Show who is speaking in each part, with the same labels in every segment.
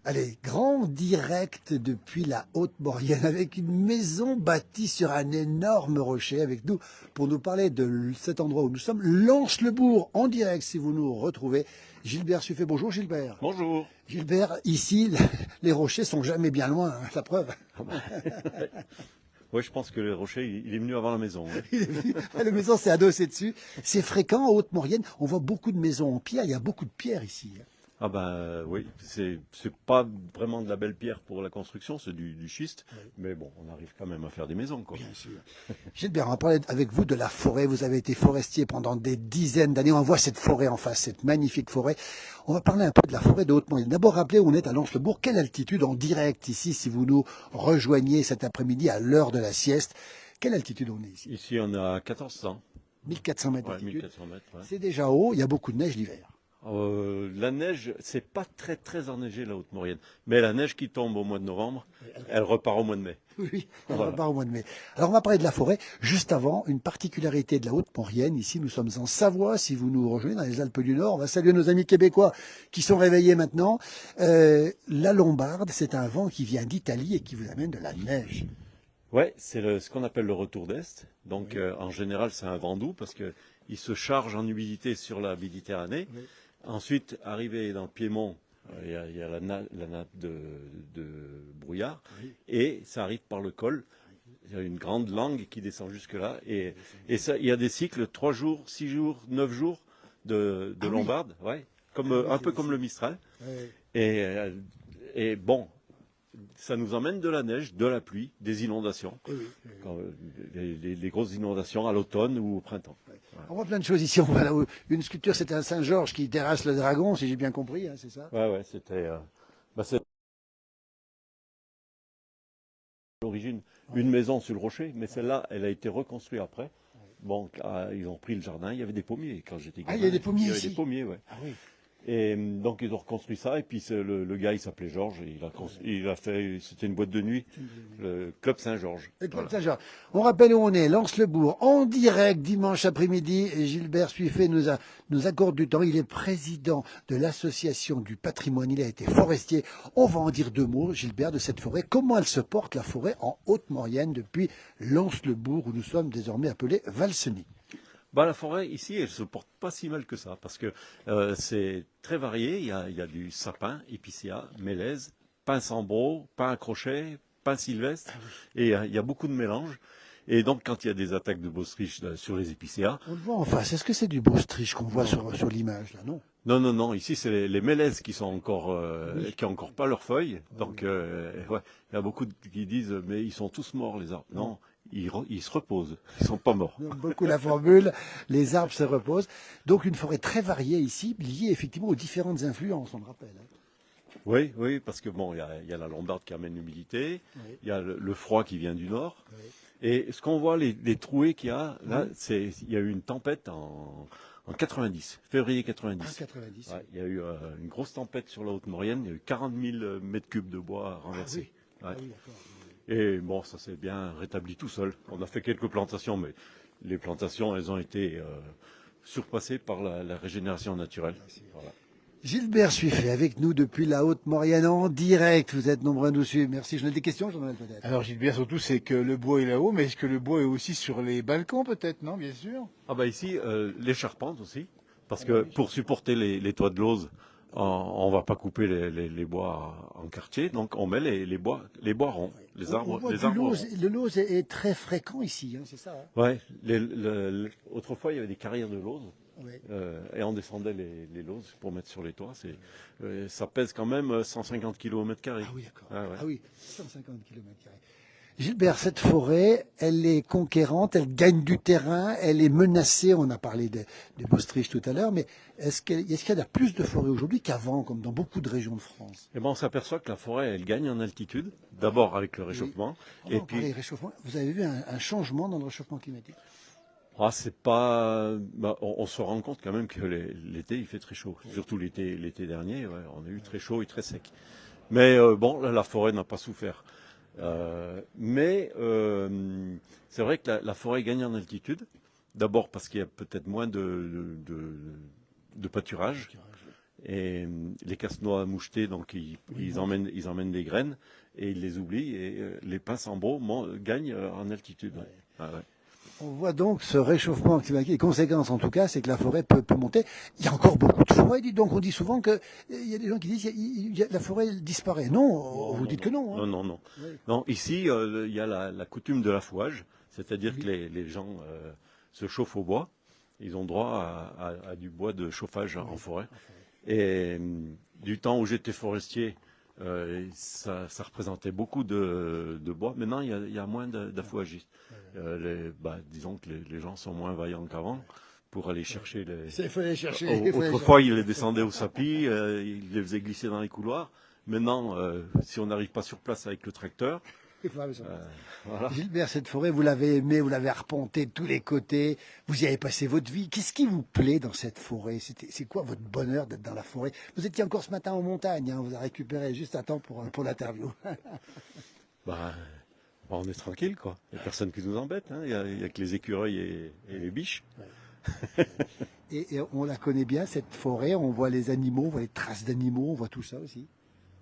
Speaker 1: Allez, grand direct depuis la Haute-Maurienne avec une maison bâtie sur un énorme rocher avec nous pour nous parler de cet endroit où nous sommes, Lens-le-Bourg, en direct si vous nous retrouvez. Gilbert Suffet, bonjour Gilbert.
Speaker 2: Bonjour.
Speaker 1: Gilbert, ici, les rochers sont jamais bien loin, hein, la preuve.
Speaker 2: Oui, je pense que le rocher, il est venu avant la maison. Ouais.
Speaker 1: La maison s'est adossée dessus. C'est fréquent en Haute-Maurienne, on voit beaucoup de maisons en pierre, il y a beaucoup de pierres ici.
Speaker 2: Ah ben oui, c'est pas vraiment de la belle pierre pour la construction, c'est du schiste, oui. Mais bon, on arrive quand même à faire des maisons, quoi.
Speaker 1: Bien sûr. Gilbert, on va parler avec vous de la forêt. Vous avez été forestier pendant des dizaines d'années. On voit cette forêt en face, cette magnifique forêt. On va parler un peu de la forêt de Haute-Maurienne. D'abord, rappelez où on est à Lens-le-Bourg. Quelle altitude en direct ici, si vous nous rejoignez cet après-midi à l'heure de la sieste? Quelle altitude on est ici?
Speaker 2: Ici, on a 1400.
Speaker 1: 1400 mètres
Speaker 2: d'altitude.
Speaker 1: 1400
Speaker 2: mètres, ouais.
Speaker 1: C'est déjà haut. Il y a beaucoup de neige l'hiver.
Speaker 2: La neige, c'est pas très enneigé la Haute-Maurienne. Mais la neige qui tombe au mois de novembre, elle repart au mois de mai.
Speaker 1: Oui, elle repart au mois de mai. Alors on va parler de la forêt. Juste avant, une particularité de la Haute-Maurienne. Ici, nous sommes en Savoie. Si vous nous rejoignez dans les Alpes du Nord, on va saluer nos amis québécois qui sont réveillés maintenant. La Lombarde, c'est un vent qui vient d'Italie et qui vous amène de la neige.
Speaker 2: Ouais, c'est ce qu'on appelle le retour d'Est. Donc oui. En général, c'est un vent doux parce que il se charge en humidité sur la Méditerranée. Oui. Ensuite, arrivé dans le Piémont, il y a la nappe de brouillard, oui. Et ça arrive par le col. Il y a une grande langue qui descend jusque-là. Et ça, il y a des cycles 3 jours, 6 jours, 9 jours de Lombarde, oui. Ouais, comme, un peu comme le Mistral. Oui. Et bon, ça nous emmène de la neige, de la pluie, des inondations. Oui, oui. Quand, les grosses inondations à l'automne ou au printemps.
Speaker 1: Ouais. On voit plein de choses ici. On voit là une sculpture, c'était un Saint-Georges qui terrasse le dragon, si j'ai bien compris, hein, c'est ça?
Speaker 2: Ouais, c'était l'origine une maison sur le rocher, mais celle-là, elle a été reconstruite après. Bon, ils ont pris le jardin, il y avait des pommiers quand j'étais gamin.
Speaker 1: Ah, il y a des pommiers ici?
Speaker 2: Il y avait des pommiers, ouais. Ah oui. Et donc ils ont reconstruit ça, et puis le gars il s'appelait Georges, et il a fait, c'était une boîte de nuit, le Club Saint-Georges.
Speaker 1: Le Club Saint-Georges. On rappelle où on est, Lens-le-Bourg, en direct dimanche après-midi, et Gilbert Suffet nous accorde du temps. Il est président de l'association du patrimoine, il a été forestier. On va en dire 2 mots, Gilbert, de cette forêt. Comment elle se porte, la forêt, en Haute-Maurienne, depuis Lens-le-Bourg, où nous sommes désormais appelés Valseny?
Speaker 2: Bah, la forêt, ici, elle se porte pas si mal que ça, parce que c'est très varié. Il y a du sapin, épicéa, mélèze, pin sambro, pin à crochet, pin sylvestre, et il y a beaucoup de mélanges. Et donc, quand il y a des attaques de bostриche sur les épicéas...
Speaker 1: On le voit en face. Est-ce que c'est du bostриche qu'on voit sur l'image, là, non?
Speaker 2: Non. Ici, c'est les mélèzes qui sont encore, qui n'ont encore pas leurs feuilles. Donc, ouais, il y a beaucoup qui disent, mais ils sont tous morts, les arbres. Non. Ils se reposent, ils sont pas morts.
Speaker 1: Beaucoup la formule, les arbres se reposent. Donc une forêt très variée ici, liée effectivement aux différentes influences, on le rappelle.
Speaker 2: Oui, parce que bon, il y a la Lombarde qui amène l'humidité, il y a le froid qui vient du nord, et ce qu'on voit, les trouées qu'il y a, là, il y a eu une tempête en 90, février 90.
Speaker 1: Ah, 90.
Speaker 2: Ouais, il y a eu une grosse tempête sur la Haute-Maurienne, il y a eu 40 000 mètres cubes de bois renversés.
Speaker 1: Ah oui, d'accord.
Speaker 2: Et bon, ça s'est bien rétabli tout seul. On a fait quelques plantations, mais les plantations, elles ont été surpassées par la régénération naturelle. Voilà.
Speaker 1: Gilbert Suffet avec nous depuis la Haute-Maurienne en direct. Vous êtes nombreux à nous suivre. Merci. J'en ai des questions, j'en ai peut-être.
Speaker 3: Alors Gilbert, surtout, c'est que le bois est là-haut, mais est-ce que le bois est aussi sur les balcons peut-être, non? Bien sûr.
Speaker 2: Ah bah ici, les charpentes aussi, parce que pour supporter les toits de lauze, on va pas couper les bois en quartier, donc on met les bois ronds, les arbres ronds.
Speaker 1: Le lauze est très fréquent ici, hein, c'est ça? Hein?
Speaker 2: Ouais. Autrefois, il y avait des carrières de lauze.
Speaker 1: Oui.
Speaker 2: Et on descendait les lauses pour mettre sur les toits. Ça pèse quand même 150 km².
Speaker 1: Ah oui, d'accord.
Speaker 2: Ah, ouais.
Speaker 1: Ah oui, 150 km². Gilbert, cette forêt, elle est conquérante, elle gagne du terrain, elle est menacée. On a parlé des bostриches tout à l'heure, mais est-ce qu'il y a plus de forêts aujourd'hui qu'avant, comme dans beaucoup de régions de France?
Speaker 2: Eh ben, on s'appperçoit que la forêt, elle gagne en altitude, d'abord avec le réchauffement.
Speaker 1: Oui. Et puis, réchauffement. Vous avez vu un changement dans le réchauffement climatique?
Speaker 2: Ah, c'est pas. On se rend compte quand même que l'été il fait très chaud. Surtout l'été dernier, ouais, on a eu très chaud et très sec. Mais bon, la forêt n'a pas souffert. Mais c'est vrai que la forêt gagne en altitude. D'abord parce qu'il y a peut-être moins de pâturage. Et les casse-noix mouchetés, donc ils emmènent des graines et ils les oublient. Et les pins sambeaux gagnent en altitude. Ouais. Ah ouais.
Speaker 1: On voit donc ce réchauffement climatique. Les conséquences, en tout cas, c'est que la forêt peut monter. Il y a encore beaucoup de forêts, dis donc. On dit souvent que il y a des gens qui disent la forêt disparaît. Non, vous dites que non. Hein.
Speaker 2: Non.
Speaker 1: Oui.
Speaker 2: Non, ici, il y a la coutume de l'affouage, c'est-à-dire que les gens se chauffent au bois. Ils ont droit à du bois de chauffage en forêt. Et du temps où j'étais forestier, ça représentait beaucoup de bois. Maintenant, il y a moins d'affouagistes. Disons que les gens sont moins vaillants qu'avant pour aller chercher les...
Speaker 1: Il faut les chercher.
Speaker 2: Autrefois, ils les descendaient au sapi, ils les faisaient glisser dans les couloirs. Maintenant, si on n'arrive pas sur place avec le tracteur...
Speaker 1: Voilà. Gilbert, cette forêt, vous l'avez aimée, vous l'avez arpentée de tous les côtés, vous y avez passé votre vie. Qu'est-ce qui vous plaît dans cette forêt? C'est quoi votre bonheur d'être dans la forêt? Vous étiez encore ce matin en montagne, hein, on vous a récupéré juste à temps pour l'interview.
Speaker 2: On est tranquille, quoi. Il n'y a personne qui nous embête. Hein. Il y a que les écureuils et les biches.
Speaker 1: Ouais. et on la connaît bien, cette forêt. On voit les animaux, on voit les traces d'animaux, on voit tout ça aussi.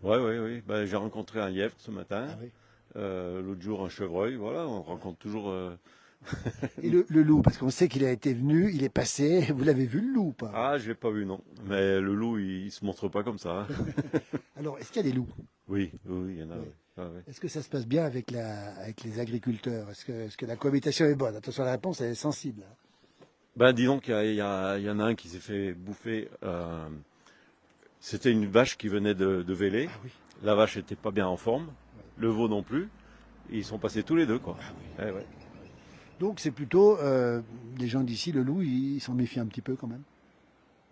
Speaker 2: Oui. J'ai rencontré un lièvre ce matin.
Speaker 1: Ah, oui.
Speaker 2: L'autre jour, un chevreuil. Voilà, on rencontre toujours...
Speaker 1: Et le loup, parce qu'on sait qu'il a été venu, il est passé. Vous l'avez vu, le loup, ou pas?
Speaker 2: Ah, je l'ai pas vu, non. Mais le loup, il se montre pas comme ça. Hein.
Speaker 1: Alors, est-ce qu'il y a des loups?
Speaker 2: Oui, il y en a. Oui. Ah, oui.
Speaker 1: Est-ce que ça se passe bien avec les agriculteurs? Est-ce que la cohabitation est bonne? Attention, la réponse elle est sensible.
Speaker 2: Disons qu'il y en a un qui s'est fait bouffer. C'était une vache qui venait de véler.
Speaker 1: Ah oui.
Speaker 2: La vache n'était pas bien en forme. Le veau non plus. Ils sont passés tous les deux, quoi.
Speaker 1: Ah oui.
Speaker 2: Ouais.
Speaker 1: Donc c'est plutôt les gens d'ici, le loup, ils s'en méfient un petit peu quand même.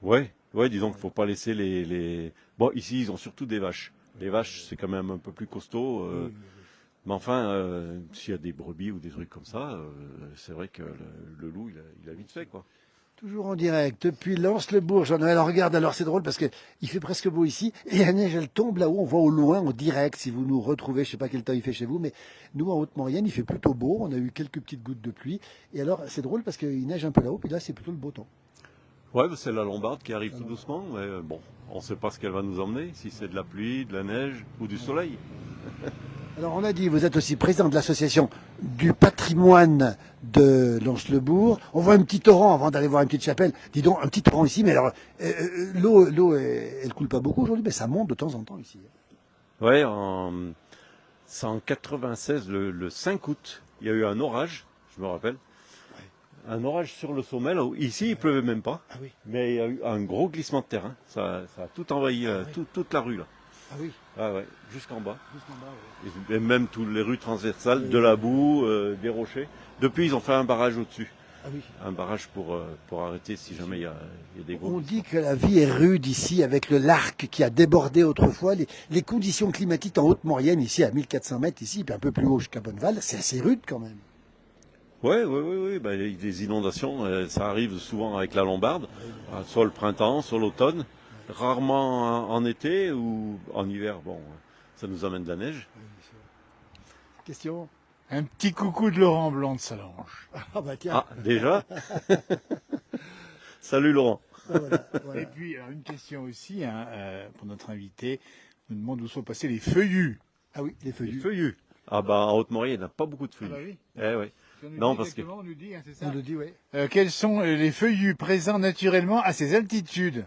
Speaker 2: Ouais, disons qu'il ne faut pas laisser les... Bon, ici, ils ont surtout des vaches. Les vaches, c'est quand même un peu plus costaud.
Speaker 1: Oui.
Speaker 2: Mais enfin, s'il y a des brebis ou des trucs comme ça, c'est vrai que le loup, il a vite fait, quoi.
Speaker 1: Toujours en direct, depuis Lens-le-Bourg. Jean-Noël, regarde, alors c'est drôle parce que il fait presque beau ici, et la neige, elle tombe là-haut, on voit au loin, en direct, si vous nous retrouvez, je sais pas quel temps il fait chez vous, mais nous, en Haute-Maurienne, il fait plutôt beau, on a eu quelques petites gouttes de pluie, et alors, c'est drôle parce qu'il neige un peu là-haut, puis là, c'est plutôt le beau temps.
Speaker 2: Ouais, c'est la Lombarde qui arrive tout doucement, mais bon, on ne sait pas ce qu'elle va nous emmener, si c'est de la pluie, de la neige ou du soleil.
Speaker 1: Alors on a dit, vous êtes aussi président de l'association du patrimoine de Lens-le-Bourg. On voit un petit torrent avant d'aller voir une petite chapelle. Dis donc, un petit torrent ici, mais alors l'eau, elle coule pas beaucoup aujourd'hui, mais ça monte de temps en temps ici.
Speaker 2: Ouais, c'est en 96, le 5 août, il y a eu un orage, je me rappelle. Un orage sur le sommet. Là, ici, il pleuvait même pas,
Speaker 1: Ah oui.
Speaker 2: mais il y a eu un gros glissement de terrain. Ça a tout envahi, toute la rue là.
Speaker 1: Ah oui.
Speaker 2: Ah ouais, jusqu'en bas.
Speaker 1: Jusqu'en bas, oui.
Speaker 2: Et même toutes les rues transversales, de la boue, des rochers. Depuis, ils ont fait un barrage au-dessus.
Speaker 1: Ah oui.
Speaker 2: Un barrage pour arrêter si jamais il y a des gros.
Speaker 1: On dit que la vie est rude ici avec le Larc qui a débordé autrefois. Les conditions climatiques en Haute-Maurienne, ici à 1400 mètres, ici, puis un peu plus haut jusqu'à Bonneval, c'est assez rude quand même.
Speaker 2: Oui. Les inondations, ça arrive souvent avec la Lombarde, soit le printemps, soit l'automne, rarement en été ou en hiver. Bon, ça nous amène de la neige.
Speaker 1: Question?
Speaker 3: Un petit coucou de Laurent Blanc de Salange.
Speaker 1: Ah bah tiens.
Speaker 2: Ah, déjà? Salut Laurent.
Speaker 1: Voilà.
Speaker 3: Et puis, alors, une question aussi pour notre invité. On nous demande où sont passés les feuillus.
Speaker 1: Ah oui, les
Speaker 2: Les
Speaker 1: feuillus.
Speaker 2: feuillus. En Haute-Maurienne, il n'y a pas beaucoup de feuillus.
Speaker 3: Ah bah oui.
Speaker 2: Eh oui.
Speaker 3: Si on nous
Speaker 2: Non,
Speaker 3: dit
Speaker 2: parce que-
Speaker 3: exactement, on nous dit, c'est ça.
Speaker 1: On le dit, oui.
Speaker 3: Quels sont les feuillus présents naturellement à ces altitudes?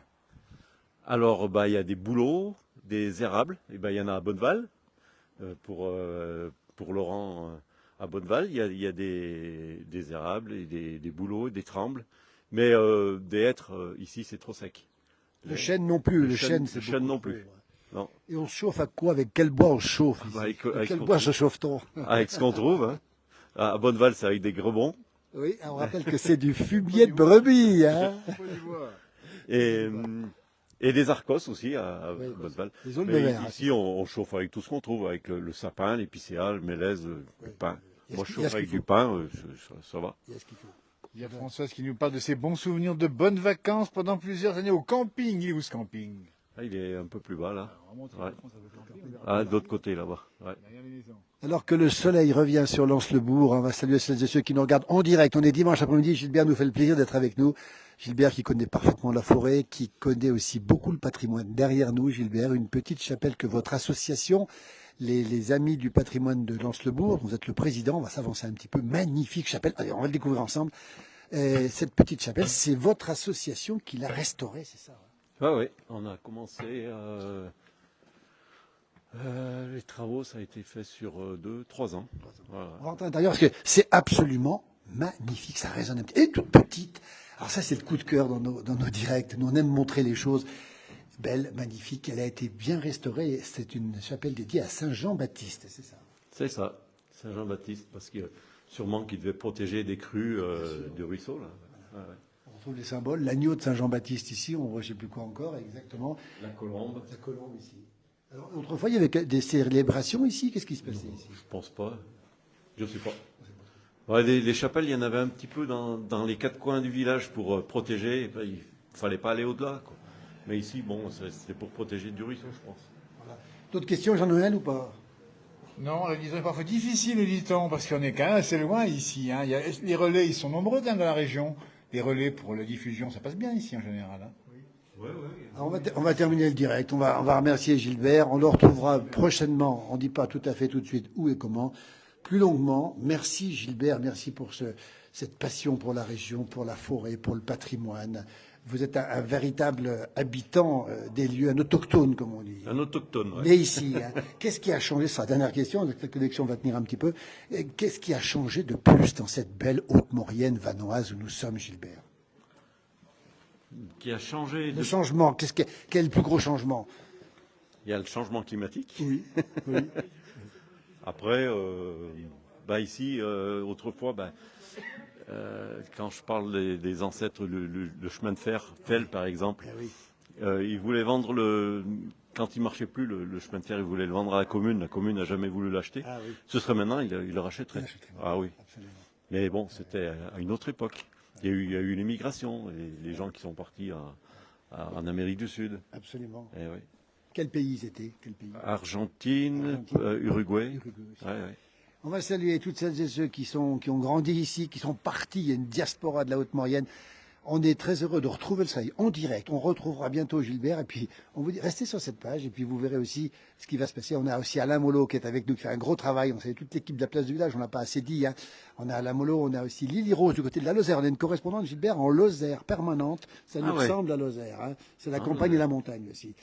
Speaker 2: Alors, il y a des bouleaux, des érables. Et il y en a à Bonneval, pour Laurent à Bonneval. Il y a des érables, et des bouleaux, des trembles. Mais des hêtres, ici, c'est trop sec.
Speaker 1: Le chêne non plus. Le chêne, c'est
Speaker 2: le chêne
Speaker 1: beaucoup
Speaker 2: non
Speaker 1: trop,
Speaker 2: plus.
Speaker 1: ouais.
Speaker 2: Non.
Speaker 1: Et on se chauffe à quoi? Avec quel bois on se chauffe ici?
Speaker 2: Avec
Speaker 1: quel
Speaker 2: ce qu'on
Speaker 1: bois
Speaker 2: trouve.
Speaker 1: se chauffe-t-on?
Speaker 2: Avec ce qu'on trouve. Hein. À Bonneval, c'est avec des grebons.
Speaker 1: Oui, on rappelle que c'est du fumier de brebis. Hein.
Speaker 2: Et des arcos aussi à
Speaker 1: Oui,
Speaker 2: Bonneval.
Speaker 1: les aulnes de
Speaker 2: Mais
Speaker 1: verre.
Speaker 2: ici, on chauffe avec tout ce qu'on trouve, avec le sapin, l'épicéa, le mélèze, le pain. Moi, je
Speaker 1: Il y a
Speaker 2: chauffe
Speaker 1: ce
Speaker 2: avec
Speaker 1: qu'il
Speaker 2: du pain, ça va.
Speaker 1: Il y a ce qu'il faut.
Speaker 3: Il y a Françoise qui nous parle de ses bons souvenirs de bonnes vacances pendant plusieurs années au camping. Il est où ce camping?
Speaker 2: Ah, il est un peu plus bas là.
Speaker 3: On remonte,
Speaker 2: Ouais.
Speaker 3: on s'en fait plus,
Speaker 2: Ah, de l'autre côté là-bas. Ouais.
Speaker 3: derrière les maisons.
Speaker 1: Alors que le soleil revient sur Lens-le-Bourg, on va saluer celles et ceux qui nous regardent en direct. On est dimanche après-midi. Gilbert nous fait le plaisir d'être avec nous. Gilbert qui connaît parfaitement la forêt, qui connaît aussi beaucoup le patrimoine. Derrière nous, Gilbert, une petite chapelle que votre association, les Amis du patrimoine de Lens-le-Bourg, vous êtes le président, on va s'avancer un petit peu. Magnifique chapelle. Allez, on va le découvrir ensemble. Cette petite chapelle, c'est votre association qui l'a restaurée, c'est ça?
Speaker 2: Ah oui, on a commencé. Les travaux, ça a été fait sur 2-3 ans. Voilà.
Speaker 1: On va rentrer à l'intérieur parce que c'est absolument magnifique, ça résonne un petit. Et toute petite. Alors ça, c'est le coup de cœur dans nos directs. Nous, on aime montrer les choses. Belle, magnifique, elle a été bien restaurée. C'est une chapelle dédiée à Saint Jean-Baptiste, c'est ça?
Speaker 2: C'est ça, Saint-Jean-Baptiste, parce que sûrement qu'il devait protéger des crues du ruisseau. Là. Ouais, ouais.
Speaker 1: On retrouve les symboles. L'agneau de Saint Jean-Baptiste ici, on voit je ne sais plus quoi encore exactement.
Speaker 2: La colombe.
Speaker 1: La colombe ici. Alors, autrefois, il y avait des célébrations ici. Qu'est-ce qui se passait ici?
Speaker 2: Je pense pas. Je sais pas. Ouais, les chapelles, il y en avait un petit peu dans les 4 coins du village pour protéger. Et ben, il fallait pas aller au-delà, quoi. Mais ici, bon, c'était pour protéger du ruisseau, je pense.
Speaker 1: Voilà. D'autres questions, Jean-Noël, ou pas?
Speaker 3: Non, la liaison est parfois difficile, dit-on, parce qu'on est quand même assez loin ici. Hein. Les relais, ils sont nombreux dans la région. Les relais pour la diffusion, ça passe bien ici en général. Hein.
Speaker 2: Ouais, ouais.
Speaker 1: Alors, on va terminer le direct. On va remercier Gilbert. On le retrouvera prochainement. On ne dit pas tout à fait tout de suite où et comment. Plus longuement. Merci Gilbert. Merci pour cette passion pour la région, pour la forêt, pour le patrimoine. Vous êtes un véritable habitant des lieux, un autochtone, comme on dit.
Speaker 2: Un autochtone, ouais.
Speaker 1: Mais ici, hein, qu'est-ce qui a changé? C'est la dernière question, la connexion va tenir un petit peu. Qu'est-ce qui a changé de plus dans cette belle Haute-Maurienne vanoise où nous sommes, Gilbert?
Speaker 2: Qui a changé.
Speaker 1: Le changement, quel est le plus gros changement?
Speaker 2: Il y a le changement climatique.
Speaker 1: Oui, oui.
Speaker 2: Après, ici, autrefois, quand je parle des ancêtres, le chemin de fer, Fell par exemple,
Speaker 1: Eh oui.
Speaker 2: ils voulaient vendre quand il marchait plus le chemin de fer, ils voulaient le vendre à la commune. La commune n'a jamais voulu l'acheter.
Speaker 1: Ah oui.
Speaker 2: Ce serait maintenant, il le rachèterait. Ah oui.
Speaker 1: Absolument.
Speaker 2: Mais bon, c'était à une autre époque. Il y a eu l'immigration, les gens qui sont partis en Amérique du Sud.
Speaker 1: Absolument.
Speaker 2: Eh oui.
Speaker 1: Quel pays c'était? Quel pays?
Speaker 2: Argentine, Uruguay.
Speaker 1: Uruguay aussi.
Speaker 2: Ouais, ouais.
Speaker 1: On va saluer toutes celles et ceux qui ont grandi ici, qui sont partis. Il y a une diaspora de la Haute-Maurienne. On est très heureux de retrouver le soleil en direct. On retrouvera bientôt Gilbert. Et puis, on vous dit, restez sur cette page. Et puis, vous verrez aussi ce qui va se passer. On a aussi Alain Molot qui est avec nous, qui fait un gros travail. On salue toute l'équipe de la place du village. On n'a pas assez dit. Hein. On a Alain Molot. On a aussi Lily Rose du côté de la Lozère. On a une correspondante, Gilbert, en Lozère permanente. Ça nous ressemble, la Lozère. Hein. C'est la campagne et la montagne aussi.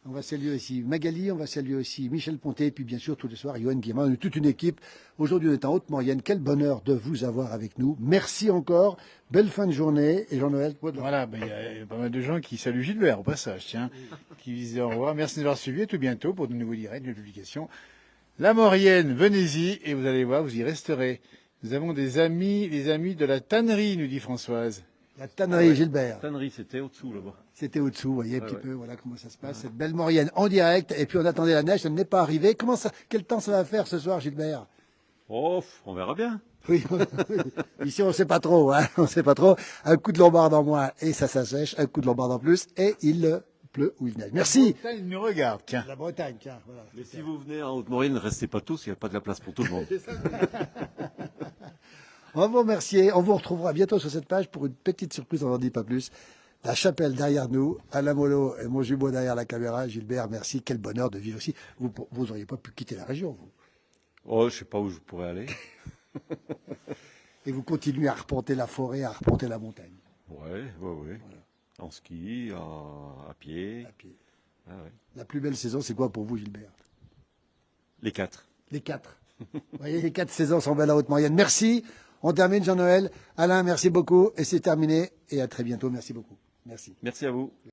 Speaker 1: On va saluer aussi Magali, on va saluer aussi Michel Pontet, et puis bien sûr tous les soirs, Johan Guillemin, on est toute une équipe. Aujourd'hui, on est en Haute-Maurienne. Quel bonheur de vous avoir avec nous. Merci encore. Belle fin de journée. Et Jean-Noël, quoi de
Speaker 3: Voilà, il y a pas mal de gens qui saluent Gilbert au passage, tiens, qui disent au revoir. Merci de nous avoir suivis, à tout bientôt pour de nouveaux directs, de publications. La Maurienne, venez-y et vous allez voir, vous y resterez. Nous avons des amis, les amis de la tannerie, nous dit Françoise.
Speaker 1: La tannerie, Gilbert.
Speaker 2: La tannerie, c'était au-dessous là-bas.
Speaker 1: C'était au-dessous, vous voyez un petit peu, voilà comment ça se passe. Cette belle Maurienne en direct. Et puis on attendait la neige, elle n'est pas arrivée. Quel temps ça va faire ce soir, Gilbert?
Speaker 2: Oh, on verra bien.
Speaker 1: Oui, ici on sait pas trop, hein, on sait pas trop. Un coup de lombarde en moins et ça s'assèche, un coup de lombarde en plus et il pleut ou il neige. Merci.
Speaker 3: La Bretagne nous regarde, tiens.
Speaker 1: La Bretagne, tiens, voilà.
Speaker 2: Mais si vous venez en Haute-Maurienne, ne restez pas tous, il n'y a pas de la place pour tout le monde.
Speaker 1: On va vous remercier. On vous retrouvera bientôt sur cette page pour une petite surprise, on n'en dit pas plus. La chapelle derrière nous, Alain Molot et mon jumeau derrière la caméra. Gilbert, merci. Quel bonheur de vivre ici. Vous n'auriez pas pu quitter la région, vous.
Speaker 2: Oh, je sais pas où je pourrais aller.
Speaker 1: Et vous continuez à arpenter la forêt, à arpenter la montagne.
Speaker 2: Ouais. Voilà. En ski, à pied.
Speaker 1: À pied.
Speaker 2: Ah, ouais.
Speaker 1: La plus belle saison, c'est quoi pour vous, Gilbert?
Speaker 2: Les 4.
Speaker 1: Les 4. Vous voyez, les 4 saisons sont belles à Haute-Maurienne. Merci. On termine, Jean-Noël. Alain, merci beaucoup. Et c'est terminé. Et à très bientôt. Merci beaucoup. Merci.
Speaker 2: Merci à vous.